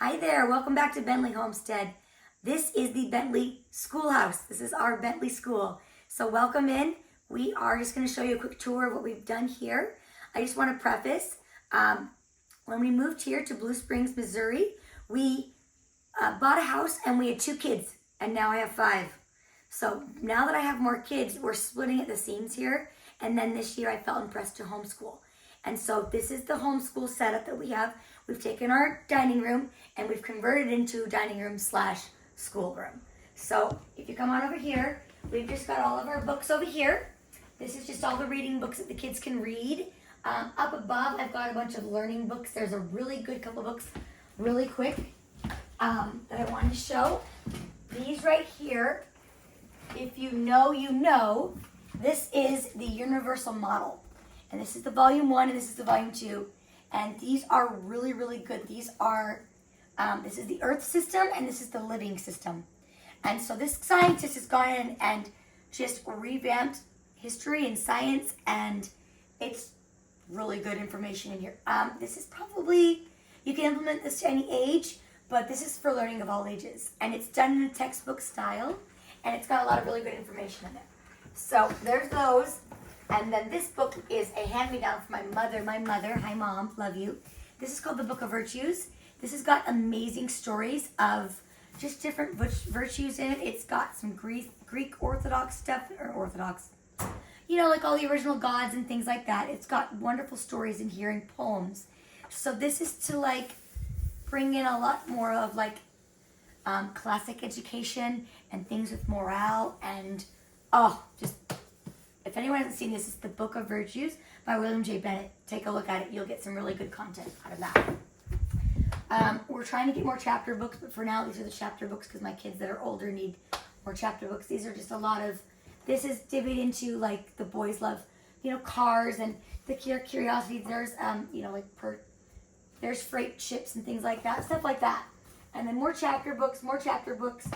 Hi there, welcome back to Bentley Homestead. This is the Bentley Schoolhouse. This is our Bentley School. So welcome in. We are just going to show you a quick tour of what we've done here. I just want to preface, when we moved here to Blue Springs, Missouri, we bought a house and we had 2 kids, and now I have 5. So now that I have more kids, we're splitting at the seams here, and then this year I felt impressed to homeschool. And so this is the homeschool setup that we have. We've taken our dining room and we've converted it into dining room / schoolroom. So if you come on over here, we've just got all of our books over here. This is just all the reading books that the kids can read. Up above, I've got a bunch of learning books. There's a really good couple books, really quick, that I wanted to show. These right here, if you know, you know, this is the universal model. And this is the volume 1 and this is the volume 2. And these are really, really good. These are, this is the Earth system and this is the living system. And so this scientist has gone in and just revamped history and science, and it's really good information in here. This is probably, you can implement this to any age, but this is for learning of all ages. And it's done in a textbook style, and it's got a lot of really good information in there. So there's those. And then this book is a hand-me-down from my mother. Hi Mom, love you. This is called the Book of Virtues. This has got amazing stories of just different virtues in it. It's got some Greek Orthodox stuff, or Orthodox, you know, like all the original gods and things like that. It's got wonderful stories in here and poems. So this is to like bring in a lot more of like classic education and things with morale and just. If anyone hasn't seen this, it's the Book of Virtues by William J. Bennett. Take a look at it. You'll get some really good content out of that. We're trying to get more chapter books, but for now, these are the chapter books because my kids that are older need more chapter books. These are just a lot of, this is divvied into like the boys love, you know, cars and the curiosity. There's, you know, like there's freight ships and things like that, stuff like that. And then more chapter books,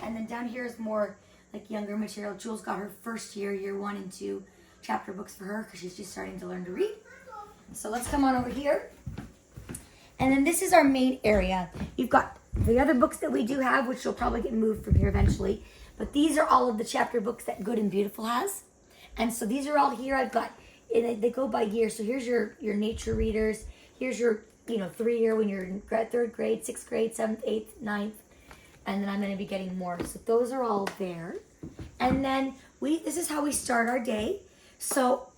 and then down here is more like younger material. Jules got her first year 1 and 2 chapter books for her because she's just starting to learn to read. So let's come on over here. And then this is our main area. You've got the other books that we do have, which will probably get moved from here eventually. But these are all of the chapter books that Good and Beautiful has. And so these are all here. I've got, they go by year. So here's your nature readers. Here's your, 3-year when you're in 3rd grade, 6th grade, 7th, 8th, 9th. And then I'm going to be getting more. So those are all there. And then this is how we start our day. So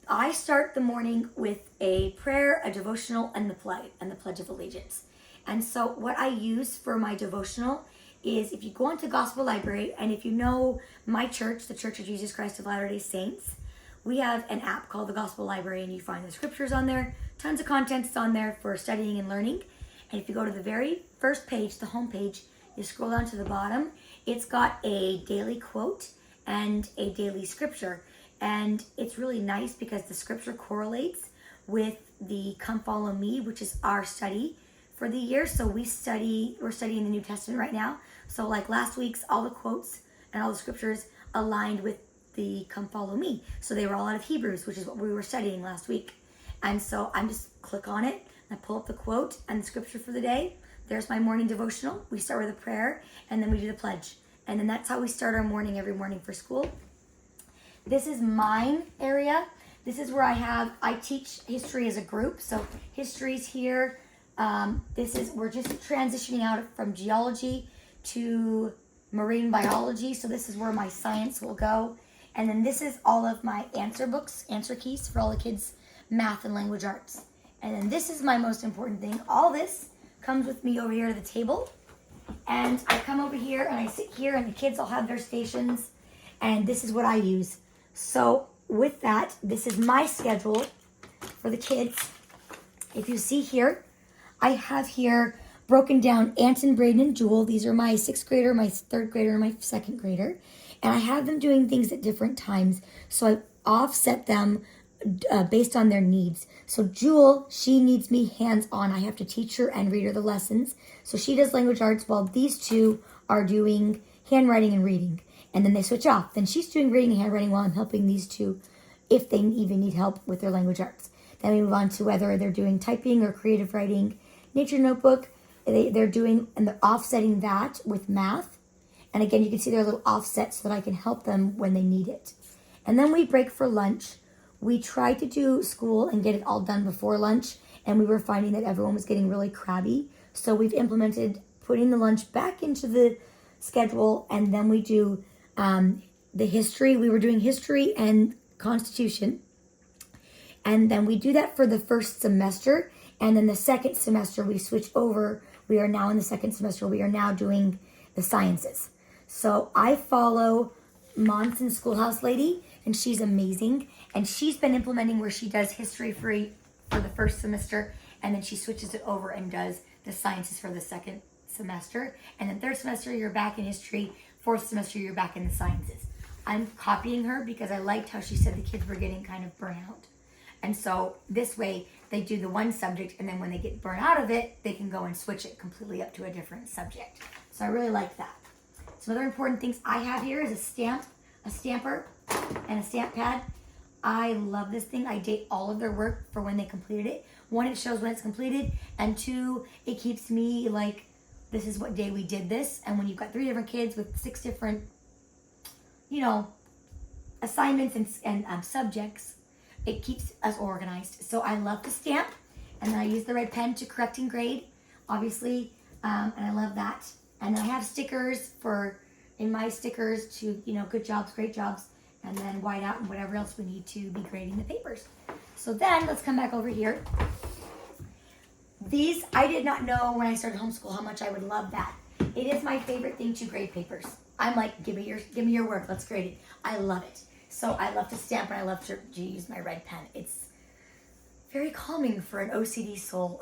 I start the morning with a prayer, a devotional, and the Pledge of Allegiance. And so what I use for my devotional is, if you go into Gospel Library, and if you know my church, the Church of Jesus Christ of Latter-day Saints, we have an app called the Gospel Library, and you find the scriptures on there. Tons of contents on there for studying and learning. And if you go to the very first page, the home page, you scroll down to the bottom, it's got a daily quote and a daily scripture. And it's really nice because the scripture correlates with the Come Follow Me, which is our study for the year. So we're studying the New Testament right now. So like last week's, all the quotes and all the scriptures aligned with the Come Follow Me. So they were all out of Hebrews, which is what we were studying last week. And so I'm just click on it, and I pull up the quote and the scripture for the day. There's my morning devotional. We start with a prayer, and then we do the pledge. And then that's how we start our morning every morning for school. This is mine area. This is where I teach history as a group. So history's here. We're just transitioning out from geology to marine biology. So this is where my science will go. And then this is all of my answer books, answer keys for all the kids' math and language arts. And then this is my most important thing. All this comes with me over here to the table, and I come over here and I sit here, and the kids all have their stations, and this is what I use. So with that, this is my schedule for the kids. If you see here, I have here broken down Anton, Braden, and Jewel. These are my 6th grader, my 3rd grader, and my 2nd grader, and I have them doing things at different times. So I offset them based on their needs. So Jewel, she needs me hands-on. I have to teach her and read her the lessons. So she does language arts while these two are doing handwriting and reading. And then they switch off. Then she's doing reading and handwriting while I'm helping these two, if they even need help with their language arts. Then we move on to whether they're doing typing or creative writing, nature notebook, they're doing, and they're offsetting that with math. And again, you can see their little offsets so that I can help them when they need it. And then we break for lunch. We tried to do school and get it all done before lunch, and we were finding that everyone was getting really crabby. So we've implemented putting the lunch back into the schedule, and then we do the history. We were doing history and Constitution. And then we do that for the first semester. And then the second semester, we switch over. We are now in the second semester. We are now doing the sciences. So I follow Monson Schoolhouse lady, and she's amazing. And she's been implementing where she does history free for the first semester, and then she switches it over and does the sciences for the second semester. And then third semester, you're back in history. Fourth semester, you're back in the sciences. I'm copying her because I liked how she said the kids were getting kind of burnt out. And so this way, they do the one subject, and then when they get burnt out of it, they can go and switch it completely up to a different subject. So I really like that. Some other important things I have here is a stamper, and a stamp pad. I love this thing. I date all of their work for when they completed it. One, it shows when it's completed, and two, it keeps me like, this is what day we did this. And when you've got 3 different kids with 6 different, assignments and subjects, it keeps us organized. So I love to stamp, and then I use the red pen to correct and grade, obviously, and I love that. And then I have stickers in my stickers to, good jobs, great jobs, and then white out and whatever else we need to be grading the papers. So then let's come back over here. These, I did not know when I started homeschool how much I would love that. It is my favorite thing to grade papers. I'm like, give me your work, let's grade it. I love it. So I love to stamp, and I love to use my red pen. It's very calming for an OCD soul.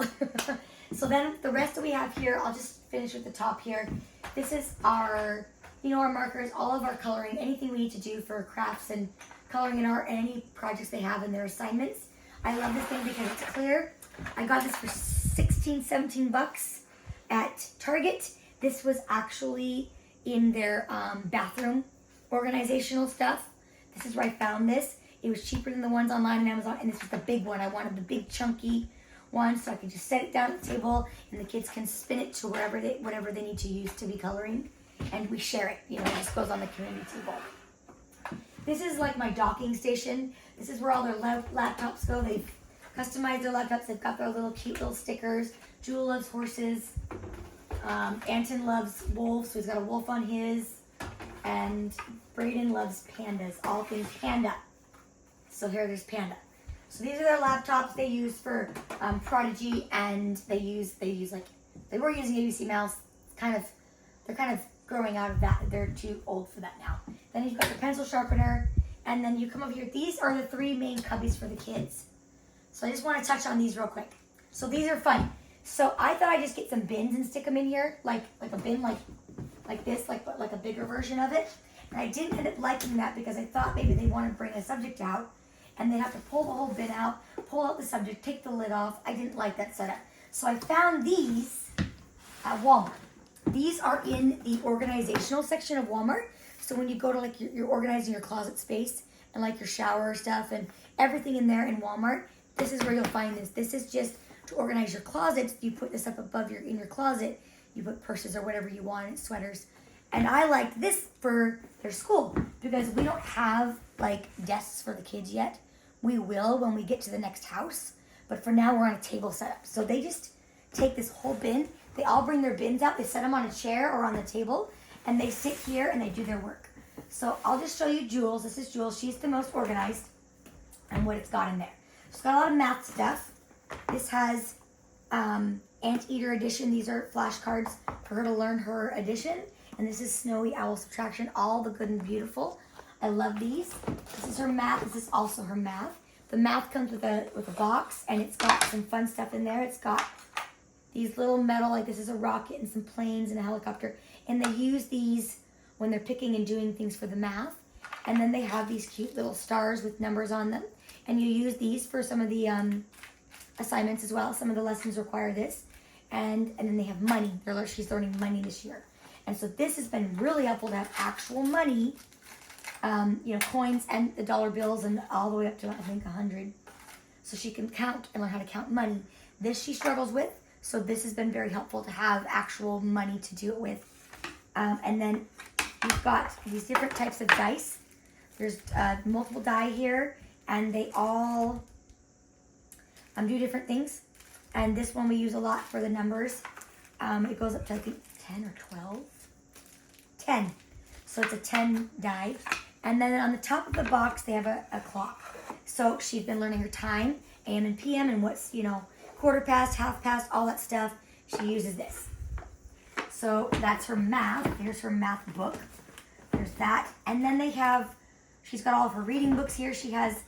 So then the rest that we have here, I'll just finish with the top here. This is our, our markers, all of our coloring, anything we need to do for crafts and coloring in art, and any projects they have in their assignments. I love this thing because it's clear. I got this for 16, 17 bucks at Target. This was actually in their bathroom organizational stuff. This is where I found this. It was cheaper than the ones online on Amazon, and this was the big one. I wanted the big chunky one, so I could just set it down at the table, and the kids can spin it to whatever they need to use to be coloring, and we share it. It just goes on the community table. This is like my docking station. This is where all their laptops go. They've customized their laptops. They've got their little cute little stickers. Jewel loves horses. Anton loves wolves, so he's got a wolf on his. And Brayden loves pandas, all things panda. So here, there's Panda. So these are their laptops they use for Prodigy, and they were using ABC Mouse. They're kind of growing out of that. They're too old for that now. Then you've got your pencil sharpener, and then you come over here. These are the 3 main cubbies for the kids. So I just want to touch on these real quick. So these are fun. So I thought I'd just get some bins and stick them in here, like a bin, like this, like a bigger version of it. And I didn't end up liking that because I thought maybe they want to bring a subject out, and they'd have to pull the whole bin out, pull out the subject, take the lid off. I didn't like that setup. So I found these at Walmart. These are in the organizational section of Walmart. So when you go to you're organizing your closet space and like your shower stuff and everything in there in Walmart, this is where you'll find this. This is just to organize your closets. You put this up above in your closet. You put purses or whatever you want, sweaters. And I liked this for their school because we don't have desks for the kids yet. We will when we get to the next house. But for now, we're on a table setup. So they just take this whole bin. They all bring their bins out. They set them on a chair or on the table. And they sit here and they do their work. So I'll just show you Jules. This is Jules. She's the most organized and what it's got in there. It's got a lot of math stuff. This has Anteater Edition. These are flashcards for her to learn her addition. And this is Snowy Owl Subtraction. All the good and beautiful. I love these. This is her math. This is also her math. The math comes with a box, and it's got some fun stuff in there. It's got these little metal, this is a rocket and some planes and a helicopter. And they use these when they're picking and doing things for the math. And then they have these cute little stars with numbers on them. And you use these for some of the assignments as well. Some of the lessons require this. And then they have money. She's learning money this year. And so this has been really helpful to have actual money, coins and the dollar bills and all the way up to, I think, 100. So she can count and learn how to count money. This she struggles with. So this has been very helpful to have actual money to do it with. And then you've got these different types of dice. There's multiple die here, and they all do different things. And this one we use a lot for the numbers. It goes up to, I think, 10 or 12. 10. So it's a 10 die. And then on the top of the box, they have a clock. So she's been learning her time, AM and PM, and what's, quarter past, half past, all that stuff. She uses this. So that's her math. Here's her math book. There's that. And then she's got all of her reading books here. She has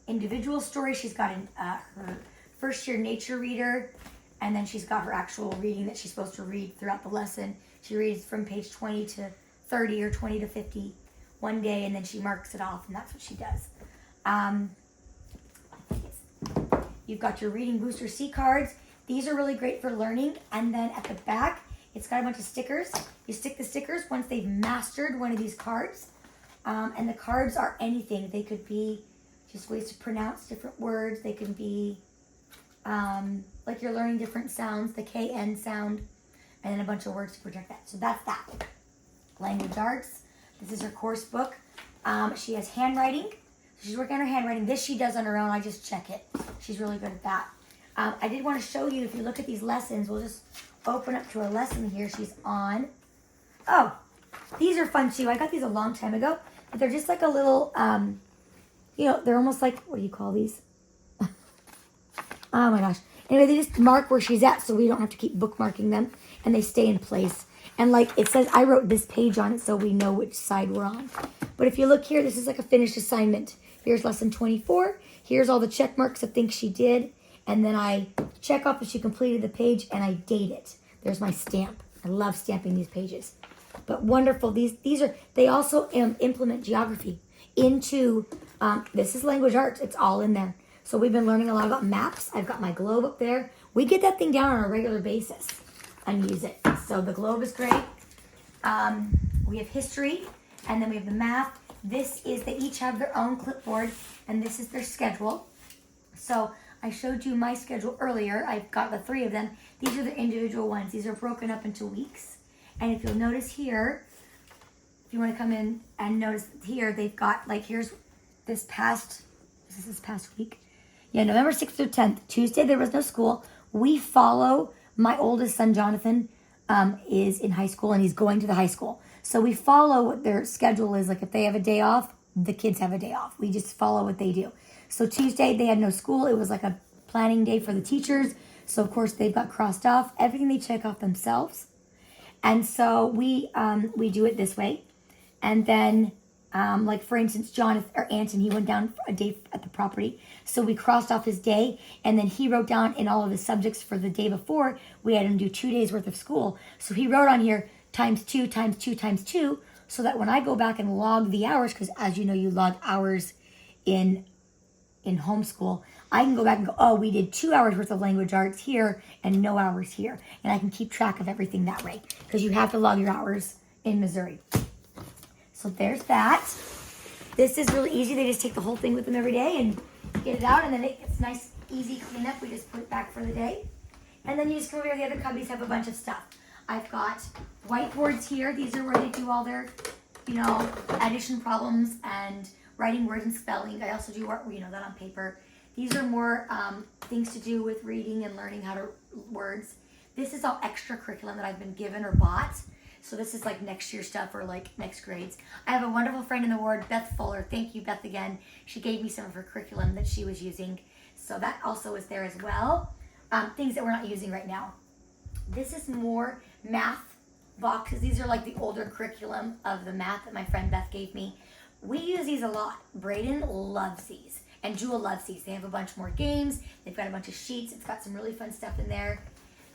individual stories. She's got her first year nature reader. And then she's got her actual reading that she's supposed to read throughout the lesson. She reads from page 20 to 30 or 20 to 50 one day, and then she marks it off, and that's what she does. You've got your reading booster C cards. These are really great for learning. And then at the back, it's got a bunch of stickers. You stick the stickers once they've mastered one of these cards. And the cards are anything. They could be just ways to pronounce different words. They can be like you're learning different sounds, the KN sound, and then a bunch of words to project that. So that's that. Language arts. This is her course book. She has handwriting. She's working on her handwriting. This she does on her own. I just check it. She's really good at that. I did want to show you, if you look at these lessons, we'll just open up to a lesson here she's on. Oh, these are fun too. I got these a long time ago. But they're just like a little, they're almost like, what do you call these? Oh my gosh. Anyway, they just mark where she's at so we don't have to keep bookmarking them. And they stay in place. And like it says, I wrote this page on it so we know which side we're on. But if you look here, this is like a finished assignment. Here's lesson 24. Here's all the check marks of things she did. And then I check off if she completed the page and I date it. There's my stamp. I love stamping these pages. But wonderful. They also implement geography into, this is language arts. It's all in there. So we've been learning a lot about maps. I've got my globe up there. We get that thing down on a regular basis and use it. So the globe is great. We have history, and then we have the math. They each have their own clipboard, and this is their schedule. So I showed you my schedule earlier. I've got the 3 of them. These are the individual ones. These are broken up into weeks. And if you'll notice here, if you want to come in and notice here, they've got, like, here's this past week. Yeah, November 6th through 10th. Tuesday, there was no school. We follow, my oldest son, Jonathan, is in high school, and he's going to the high school. So we follow what their schedule is. Like, if they have a day off, the kids have a day off. We just follow what they do. So Tuesday, they had no school. It was like a planning day for the teachers. So, of course, they've got crossed off. Everything they check off themselves. And so we do it this way. And then, like, for instance, Anton, he went down for a day at the property. So we crossed off his day. And then he wrote down in all of his subjects for the day before, we had him do 2 days worth of school. So he wrote on here times 2, times 2, times 2. So that when I go back and log the hours, because as you know, you log hours in homeschool, I can go back and go, oh, we did 2 hours worth of language arts here and no hours here. And I can keep track of everything that way because you have to log your hours in Missouri. So there's that. This is really easy. They just take the whole thing with them every day and get it out, and then it's nice, easy cleanup. We just put it back for the day. And then you just come over here. The other cubbies have a bunch of stuff. I've got whiteboards here. These are where they do all their, addition problems and writing words and spelling. I also do that on paper. These are more things to do with reading and learning how to words. This is all extra curriculum that I've been given or bought. So this is like next year stuff or like next grades. I have a wonderful friend in the ward, Beth Fuller. Thank you, Beth, again. She gave me some of her curriculum that she was using. So that also is there as well. Things that we're not using right now. This is more math boxes. These are like the older curriculum of the math that my friend Beth gave me. We use these a lot. Braden loves these. And Jewel loves these. They have a bunch more games. They've got a bunch of sheets. It's got some really fun stuff in there.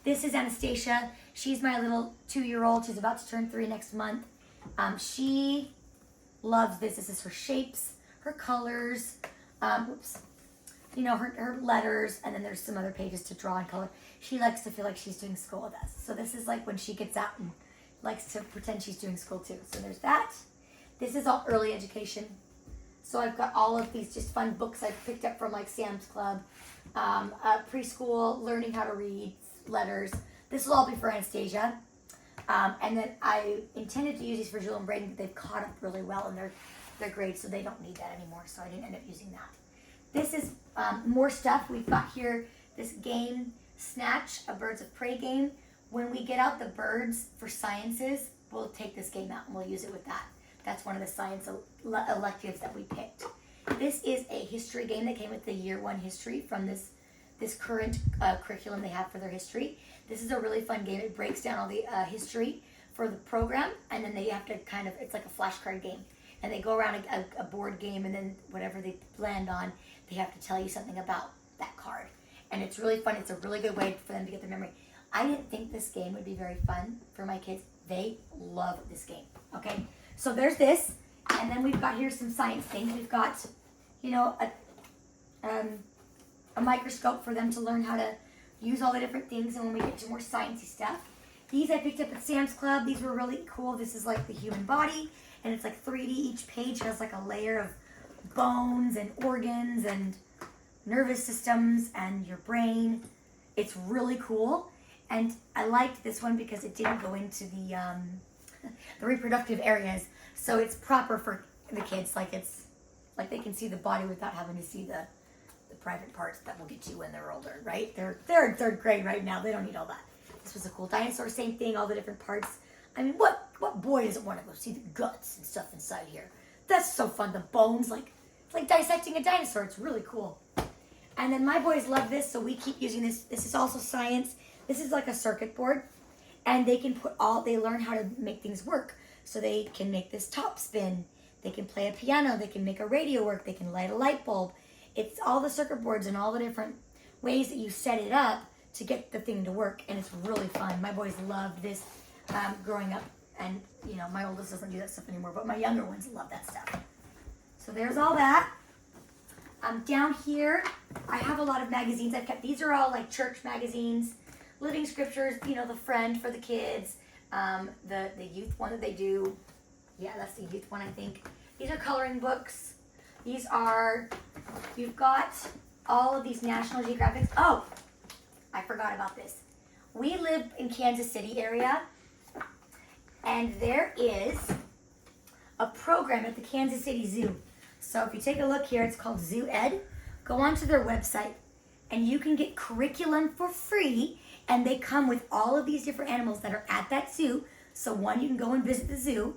This is Anastasia. She's my little 2-year-old. She's about to turn 3 next month. She loves this. This is her shapes, her colors, her letters, and then there's some other pages to draw and color. She likes to feel like she's doing school with us. So this is like when she gets out and likes to pretend she's doing school too. So there's that. This is all early education. So I've got all of these just fun books I've picked up from like Sam's Club, preschool, learning how to read, letters. This will all be for Anastasia. And then I intended to use these for Jewel and Braden, but they've caught up really well in their grades, so they don't need that anymore, so I didn't end up using that. This is more stuff. We've got here this game, Snatch, a Birds of Prey game. When we get out the birds for sciences, we'll take this game out and we'll use it with that. That's one of the science electives that we picked. This is a history game that came with the year 1 history from this current curriculum they have for their history. This is a really fun game. It breaks down all the history for the program, and then they have to it's like a flashcard game. And they go around a board game, and then whatever they land on, they have to tell you something about that card. And it's really fun. It's a really good way for them to get their memory. I didn't think this game would be very fun for my kids. They love this game, okay? So there's this, and then we've got here some science things. We've got, a microscope for them to learn how to use all the different things, and when we get to more sciencey stuff. These I picked up at Sam's Club. These were really cool. This is like the human body, and it's like 3D. Each page has like a layer of bones and organs and nervous systems and your brain. It's really cool, and I liked this one because it didn't go into the reproductive areas, so it's proper for the kids. It's like they can see the body without having to see the private parts that we'll get to when they're older, right? They're in 3rd grade right now. They don't need all that. This was a cool dinosaur, same thing, all the different parts. I mean, what boy doesn't want to go see the guts and stuff inside here? That's so fun. The bones, it's like dissecting a dinosaur. It's really cool. And then my boys love this, so we keep using this. This is also science. This is like a circuit board, and they can they learn how to make things work. So they can make this top spin. They can play a piano. They can make a radio work. They can light a light bulb. It's all the circuit boards and all the different ways that you set it up to get the thing to work, and it's really fun. My boys loved this growing up, and my oldest doesn't do that stuff anymore, but my younger ones love that stuff. So there's all that. Down here, I have a lot of magazines I've kept. These are all like church magazines, Living Scriptures, The Friend for the kids, the youth one that they do. Yeah, that's the youth one, I think. These are coloring books. You've got all of these National Geographics. Oh, I forgot about this. We live in Kansas City area, and there is a program at the Kansas City Zoo. So if you take a look here, it's called Zoo Ed. Go onto their website, and you can get curriculum for free, and they come with all of these different animals that are at that zoo. So one, you can go and visit the zoo,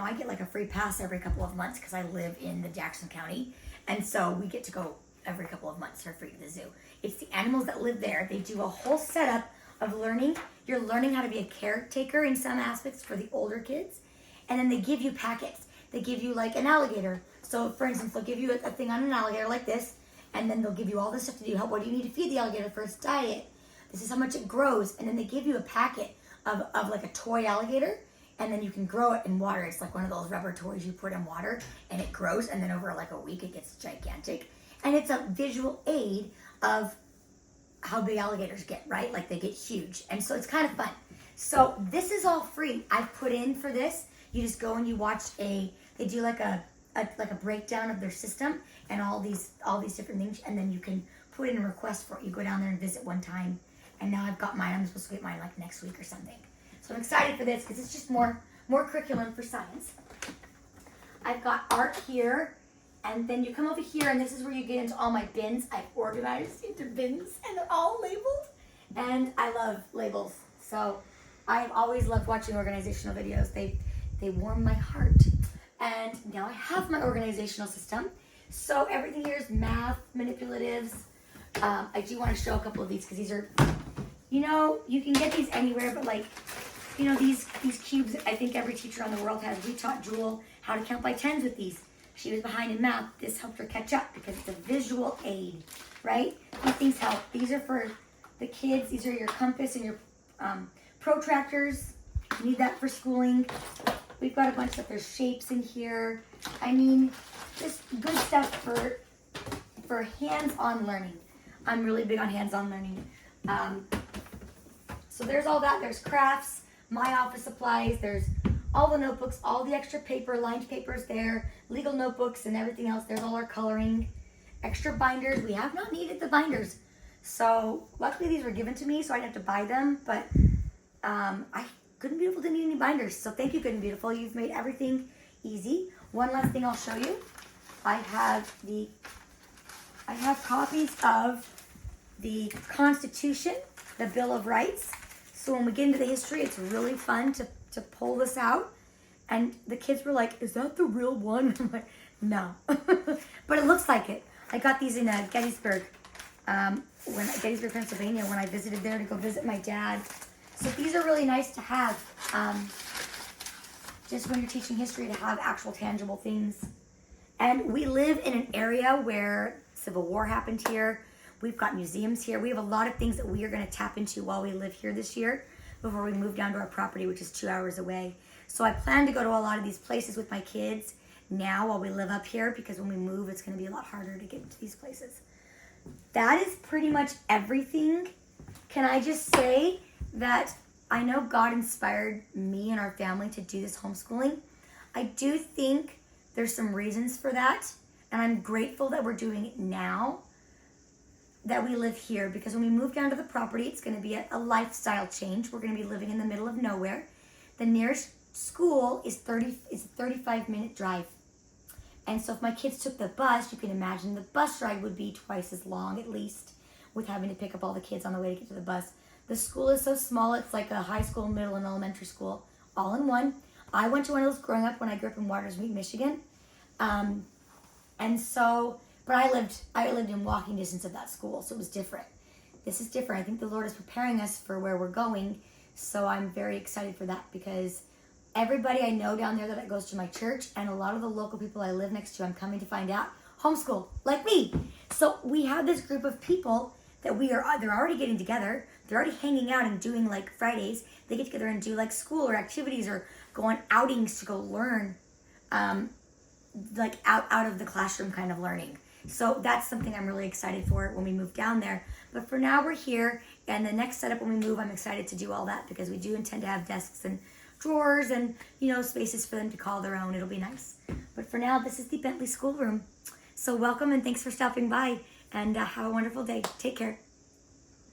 I get like a free pass every couple of months because I live in the Jackson County, and so we get to go every couple of months for free to the zoo. It's the animals that live there. They do a whole setup of learning. You're learning how to be a caretaker in some aspects for the older kids, and then they give you packets. They give you like an alligator. So for instance, they'll give you a thing on an alligator like this, and then they'll give you all this stuff to do. What do you need to feed the alligator for its diet? This is how much it grows, and then they give you a packet of like a toy alligator, and then you can grow it in water. It's like one of those rubber toys you put in water, and it grows, and then over like a week it gets gigantic. And it's a visual aid of how big alligators get, right? Like they get huge, and so it's kind of fun. So this is all free. I've put in for this. You just go and you watch they do like a breakdown of their system and all these different things, and then you can put in a request for it. You go down there and visit one time, and now I've got mine. I'm supposed to get mine like next week or something. So I'm excited for this because it's just more curriculum for science. I've got art here, and then you come over here, and this is where you get into all my bins. I've organized into bins, and they're all labeled, and I love labels. So I have always loved watching organizational videos. They warm my heart. And now I have my organizational system. So everything here is math, manipulatives. I do want to show a couple of these because these are, you can get these anywhere, but these cubes, I think every teacher on the world has. We taught Jewel how to count by tens with these. She was behind in math. This helped her catch up because it's a visual aid, right? These things help. These are for the kids. These are your compass and your protractors. You need that for schooling. We've got a bunch of there's shapes in here. I mean, just good stuff for hands-on learning. I'm really big on hands-on learning. So there's all that. There's crafts, my office supplies. There's all the notebooks, all the extra paper, lined papers there, legal notebooks and everything else. There's all our coloring, extra binders. We have not needed the binders. So luckily these were given to me, so I didn't have to buy them, but Good and Beautiful didn't need any binders. So thank you, Good and Beautiful. You've made everything easy. One last thing I'll show you. I have copies of the Constitution, the Bill of Rights. So when we get into the history, it's really fun to pull this out. And the kids were like, is that the real one? I'm like, no. But it looks like it. I got these in Gettysburg, Gettysburg, Pennsylvania, when I visited there to go visit my dad. So these are really nice to have, just when you're teaching history, to have actual tangible things. And we live in an area where Civil War happened here. We've got museums here. We have a lot of things that we are going to tap into while we live here this year before we move down to our property, which is 2 hours away. So I plan to go to a lot of these places with my kids now while we live up here, because when we move, it's going to be a lot harder to get into these places. That is pretty much everything. Can I just say that I know God inspired me and our family to do this homeschooling. I do think there's some reasons for that, and I'm grateful that we're doing it now that we live here, because when we move down to the property, it's going to be a lifestyle change. We're going to be living in the middle of nowhere. The nearest school is a 35-minute drive. And so if my kids took the bus, you can imagine the bus ride would be twice as long at least, with having to pick up all the kids on the way to get to the bus. The school is so small, it's like a high school, middle, and elementary school all in one. I went to one of those growing up when I grew up in Watersmeet, Michigan. But I lived in walking distance of that school, so it was different. This is different. I think the Lord is preparing us for where we're going, so I'm very excited for that, because everybody I know down there that goes to my church, and a lot of the local people I live next to, I'm coming to find out, homeschool, like me. So we have this group of people that they're already getting together. They're already hanging out and doing like Fridays. They get together and do like school or activities or go on outings to go learn, like out of the classroom kind of learning. So that's something I'm really excited for when we move down there. But for now, we're here, and the next setup when we move, I'm excited to do all that, because we do intend to have desks and drawers and, spaces for them to call their own. It'll be nice. But for now, this is the Bentley Schoolroom. So welcome, and thanks for stopping by, and have a wonderful day. Take care.